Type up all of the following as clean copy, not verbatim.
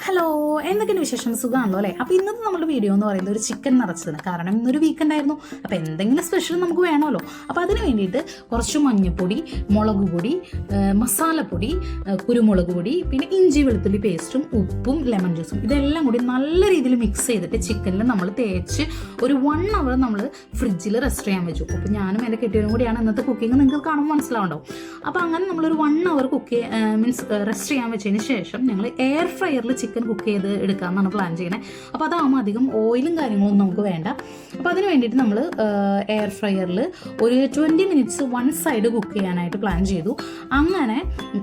Hello, എന്തൊക്കെയാണ് വിശേഷം? സുഖമാണല്ലോ അല്ലേ? അപ്പോൾ ഇന്നത്തെ നമ്മുടെ വീഡിയോ എന്ന് പറയുന്നത് ഒരു ചിക്കൻ നിറച്ചതാണ്. കാരണം ഇന്നൊരു വീക്കെൻഡ് ആയിരുന്നു. അപ്പോൾ എന്തെങ്കിലും സ്പെഷ്യൽ നമുക്ക് വേണമല്ലോ. അപ്പോൾ അതിന് വേണ്ടിയിട്ട് കുറച്ച് മഞ്ഞൾപ്പൊടി, മുളക് പൊടി, മസാലപ്പൊടി, കുരുമുളക് പൊടി, പിന്നെ ഇഞ്ചി വെളുത്തുള്ളി പേസ്റ്റും ഉപ്പും ലെമൺ ജ്യൂസും ഇതെല്ലാം കൂടി നല്ല രീതിയിൽ മിക്സ് ചെയ്തിട്ട് ചിക്കനിൽ നമ്മൾ തേച്ച് ഒരു 1 hour നമ്മൾ ഫ്രിഡ്ജിൽ റെസ്റ്റ് ചെയ്യാൻ വെച്ചു. അപ്പോൾ ഞാനും എൻ്റെ കെട്ടിയവരും കൂടിയാണ് ഇന്നത്തെ കുക്കിംഗ്, നിങ്ങൾക്ക് കാണുമ്പോൾ മനസ്സിലാവുണ്ടാവും. അപ്പോൾ അങ്ങനെ നമ്മളൊരു 1 hour മീൻസ് റെസ്റ്റ് ചെയ്യാൻ വെച്ചതിന് ശേഷം ഞങ്ങൾ എയർ ഫ്രയറിൽ ചിക്കൻ കുക്ക് ചെയ്ത് എടുക്കാമെന്നാണ് പ്ലാൻ ചെയ്യുന്നത്. അപ്പോൾ അതാകുമ്പോൾ അധികം ഓയിലും കാര്യങ്ങളൊന്നും നമുക്ക് വേണ്ട. അപ്പോൾ അതിന് വേണ്ടിയിട്ട് നമ്മൾ എയർ ഫ്രയറിൽ ഒരു 20 minutes 1 side കുക്ക് ചെയ്യാനായിട്ട് പ്ലാൻ ചെയ്തു. അങ്ങനെ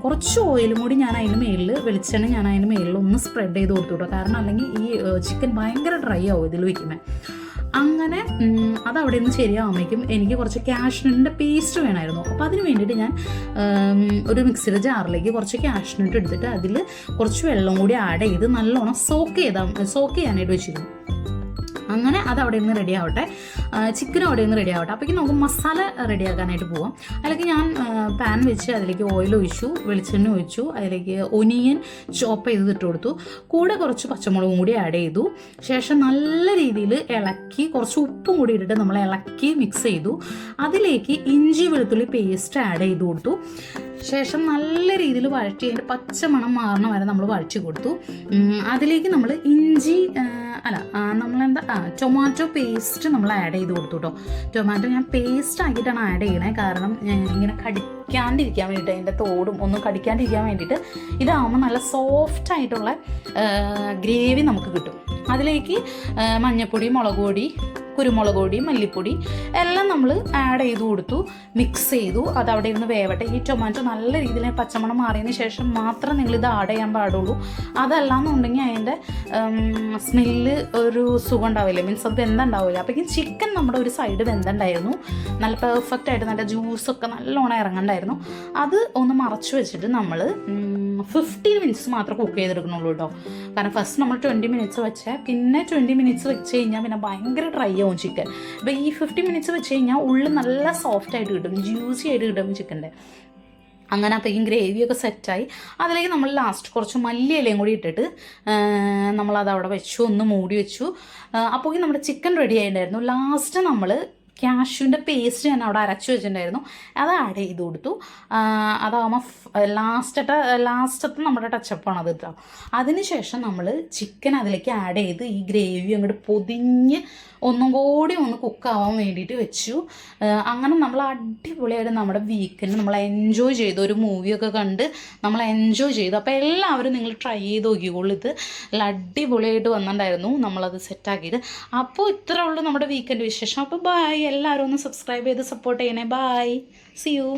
കുറച്ച് ഓയിലും കൂടി ഞാൻ അതിന് മേലിൽ, വെളിച്ചെണ്ണ ഞാൻ അതിന് മേലിൽ ഒന്ന് സ്പ്രെഡ് ചെയ്ത് കൊടുത്തു. കാരണം അല്ലെങ്കിൽ ഈ ചിക്കൻ ഭയങ്കര ഡ്രൈ ആവും ഇതിൽ വയ്ക്കുമ്പോൾ. അങ്ങനെ അതവിടെ നിന്ന് ശരിയാവുമ്പോഴേക്കും എനിക്ക് കുറച്ച് കാഷ്നട്ടിൻ്റെ പേസ്റ്റ് വേണമായിരുന്നു. അപ്പോൾ അതിന് വേണ്ടിയിട്ട് ഞാൻ ഒരു മിക്സിയുടെ ജാറിലേക്ക് കുറച്ച് കാഷ്നട്ട് എടുത്തിട്ട് അതിൽ കുറച്ച് വെള്ളം കൂടി ആഡ് ചെയ്ത് നല്ലോണം സോക്ക് ചെയ്യാനായിട്ട് വെച്ചിരുന്നു. അങ്ങനെ അത് അവിടെ നിന്ന് റെഡി ആവട്ടെ, ചിക്കനും അവിടെ നിന്ന് റെഡി ആവട്ടെ. അപ്പോഴേക്കും നമുക്ക് മസാല റെഡിയാക്കാനായിട്ട് പോവാം. അതിലേക്ക് ഞാൻ പാൻ വെച്ച് അതിലേക്ക് ഓയിൽ ഒഴിച്ചു, വെളിച്ചെണ്ണ ഒഴിച്ചു, അതിലേക്ക് ഒനിയൻ ചോപ്പ് ചെയ്ത് ഇട്ട് കൊടുത്തു. കൂടെ കുറച്ച് പച്ചമുളകും കൂടി ആഡ് ചെയ്തു. ശേഷം നല്ല രീതിയിൽ ഇളക്കി കുറച്ച് ഉപ്പും കൂടി ഇട്ടിട്ട് നമ്മൾ ഇളക്കി മിക്സ് ചെയ്തു. അതിലേക്ക് ഇഞ്ചി വെളുത്തുള്ളി പേസ്റ്റ് ആഡ് ചെയ്ത് കൊടുത്തു. ശേഷം നല്ല രീതിയിൽ വഴറ്റി അതിൻ്റെ പച്ചമണം മാറണ വരെ നമ്മൾ വഴറ്റി കൊടുത്തു. അതിലേക്ക് നമ്മൾ ടൊമാറ്റോ പേസ്റ്റ് നമ്മൾ ആഡ് ചെയ്ത് കൊടുത്തു കേട്ടോ. ടൊമാറ്റോ ഞാൻ പേസ്റ്റ് ആക്കിയിട്ടാണ് ആഡ് ചെയ്യണേ. കാരണം ഇങ്ങനെ കടിക്കാണ്ടിരിക്കാൻ വേണ്ടിയിട്ട്, അതിൻ്റെ തോടും ഒന്നും കടിക്കാണ്ടിരിക്കാൻ വേണ്ടിയിട്ട്. ഇതാകുമ്പോൾ നല്ല സോഫ്റ്റ് ആയിട്ടുള്ള ഗ്രേവി നമുക്ക് കിട്ടും. അതിലേക്ക് മഞ്ഞൾപ്പൊടി, മുളക് പൊടി, കുരുമുളക് പൊടി, മല്ലിപ്പൊടി എല്ലാം നമ്മൾ ആഡ് ചെയ്ത് കൊടുത്തു, മിക്സ് ചെയ്തു. അത് അവിടെ ഇരുന്ന് വേവട്ടെ. ഈ ടൊമാറ്റോ നല്ല രീതിയിൽ പച്ചമണം മാറിയതിന് ശേഷം മാത്രം നിങ്ങളിത് ആഡ് ചെയ്യാൻ പാടുള്ളൂ. അതല്ലാന്നുണ്ടെങ്കിൽ അതിൻ്റെ സ്മെല്ല് ഒരു സുഖം ഉണ്ടാവില്ല, മീൻസ് അത് വെന്തുണ്ടാവില്ല. അപ്പോഴേക്കും ചിക്കൻ നമ്മുടെ ഒരു സൈഡ് വെന്തുണ്ടായിരുന്നു. നല്ല പെർഫെക്റ്റ് ആയിട്ട് നല്ല ജ്യൂസൊക്കെ നല്ലോണം ഇറങ്ങണ്ടായിരുന്നു. അത് ഒന്ന് മറച്ചു വെച്ചിട്ട് നമ്മൾ 15 minutes മാത്രം കുക്ക് ചെയ്തെടുക്കണുള്ളൂ കേട്ടോ. കാരണം ഫസ്റ്റ് നമ്മൾ 20 minutes വെച്ചാൽ പിന്നെ 20 minutes വെച്ച് കഴിഞ്ഞാൽ പിന്നെ ഭയങ്കര ഡ്രൈ ആവും ചിക്കൻ. അപ്പോൾ ഈ 50 minutes വെച്ച് കഴിഞ്ഞാൽ ഉള്ളിൽ നല്ല സോഫ്റ്റ് ആയിട്ട് കിട്ടും, ജ്യൂസി ആയിട്ട് കിട്ടും ചിക്കൻ്റെ. അങ്ങനെ അപ്പോഴേക്കും ഗ്രേവിയൊക്കെ സെറ്റായി. അതിലേക്ക് നമ്മൾ ലാസ്റ്റ് കുറച്ച് മല്ലിയിലയും കൂടി ഇട്ടിട്ട് നമ്മളത് അവിടെ വെച്ചു, ഒന്ന് മൂടി വെച്ചു. അപ്പോഴേക്കും നമ്മുടെ ചിക്കൻ റെഡി ആയിട്ടുണ്ടായിരുന്നു. ലാസ്റ്റ് നമ്മൾ കാഷ്യൂവിൻ്റെ പേസ്റ്റ് ഞാൻ അവിടെ അരച്ച് വെച്ചിട്ടുണ്ടായിരുന്നു, അത് ആഡ് ചെയ്ത് കൊടുത്തു. അതാകുമ്പോൾ ലാസ്റ്റത്തെ നമ്മുടെ ടച്ചപ്പാണ് അത് കേട്ടോ. അതിനുശേഷം നമ്മൾ ചിക്കൻ അതിലേക്ക് ആഡ് ചെയ്ത് ഈ ഗ്രേവി അങ്ങോട്ട് പൊതിഞ്ഞ് ഒന്നും കൂടി ഒന്ന് കുക്കാവാൻ വേണ്ടിയിട്ട് വെച്ചു. അങ്ങനെ നമ്മൾ അടിപൊളിയായിട്ട് നമ്മുടെ വീക്കെൻഡ് നമ്മൾ എൻജോയ് ചെയ്തു. ഒരു മൂവിയൊക്കെ കണ്ട് നമ്മൾ എൻജോയ് ചെയ്തു. അപ്പോൾ എല്ലാവരും നിങ്ങൾ ട്രൈ ചെയ്ത് നോക്കിക്കോളൂ. ഇത് നല്ല അടിപൊളിയായിട്ട് വന്നിട്ടുണ്ടായിരുന്നു നമ്മളത് സെറ്റാക്കിയിട്ട്. അപ്പോൾ ഇത്രേ ഉള്ളൂ നമ്മുടെ വീക്കെൻഡ് വിശേഷം. അപ്പോൾ ബൈ, എല്ലാവരും ഒന്ന് സബ്സ്ക്രൈബ് ചെയ്ത് സപ്പോർട്ട് ചെയ്യണേ. Bye, see U.